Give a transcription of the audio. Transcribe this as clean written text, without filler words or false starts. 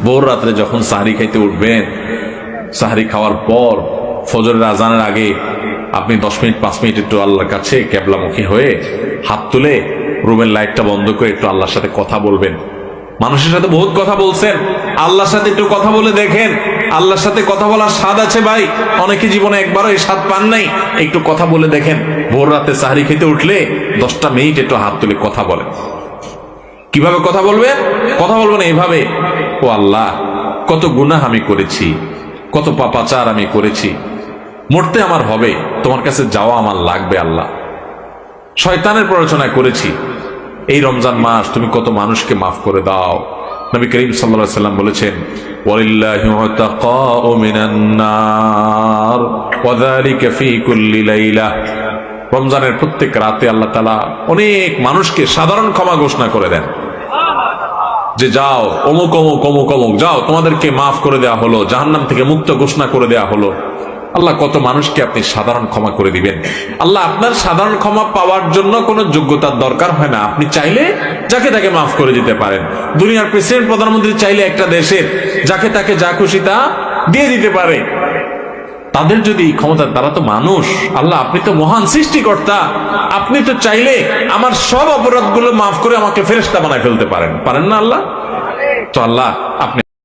ভোর রাত্রে যখন সাহরি খাইতে উঠবেন, সাহরি খাওয়ার পর ফজরের আজানের আগে আপনি 10 মিনিট 5 মিনিট একটু আল্লাহর কাছে কেবলামুখী হয়ে হাত তুলে রুমের লাইটটা বন্ধ করে একটু আল্লাহর সাথে কথা বলবেন। মানুষের সাথে বহুত কথা বলছেন, আল্লাহর সাথে একটু কথা বলে দেখেন। আল্লাহর সাথে কথা বলার স্বাদ আছে ভাই, অনেকে জীবনে একবারও এই স্বাদ পান নাই। একটু কথা বলে দেখেন। ভোর রাতে সাহরি খেতে উঠলে 10টা মিনিট একটু হাত তুলে কথা বলেন। কিভাবে কথা বলবেন? কথা বলবেন এইভাবে, ও আল্লাহ, কত গুনাহ আমি করেছি, কত পাপাচার আমি করেছি, মরতে আমার হবে, তোমার কাছে যাওয়া আমার লাগবে। আল্লাহ, শয়তানের প্ররোচনা করেছি, এই রমজান মাস তুমি কত মানুষকে মাফ করে দাও। নবী করিম সাল্লাল্লাহু আলাইহি সাল্লাম বলেছেন, ওয়ালিল্লাহি উতাকাউ মিনান নার ওয়া যালিকা ফি কুল্লি লাইলা। রমজানের প্রত্যেক রাতে আল্লাহ তাআলা অনেক মানুষকে সাধারণ ক্ষমা ঘোষণা করে দেন, যে যাও অমুক অমুক অমুক অমুক, যাও তোমাদেরকে মাফ করে দেওয়া হলো, জাহান্নাম থেকে মুক্ত ঘোষণা করে দেওয়া হলো। আল্লাহ কত মানুষকে আপনি সাধারণ ক্ষমা করে দিবেন। আল্লাহ আপনার সাধারণ ক্ষমা পাওয়ার জন্য কোনো যোগ্যতার দরকার হয় না, আপনি চাইলে যাকে তাকে মাফ করে দিতে পারেন। দুনিয়ার প্রেসিডেন্ট প্রধানমন্ত্রী চাইলে একটা দেশের যাকে তাকে যা খুশি তা দিয়ে দিতে পারে। তাদের যদি এই ক্ষমতা, তারা তো মানুষ। আল্লাহ, আপনি তো মহান সৃষ্টিকর্তা, আপনি তো চাইলে আমার সব অপরাধগুলো মাফ করে আমাকে ফেরেশতা বানায় ফেলতে পারেন, পারেন না আল্লাহ? তো আল্লাহ, আপনি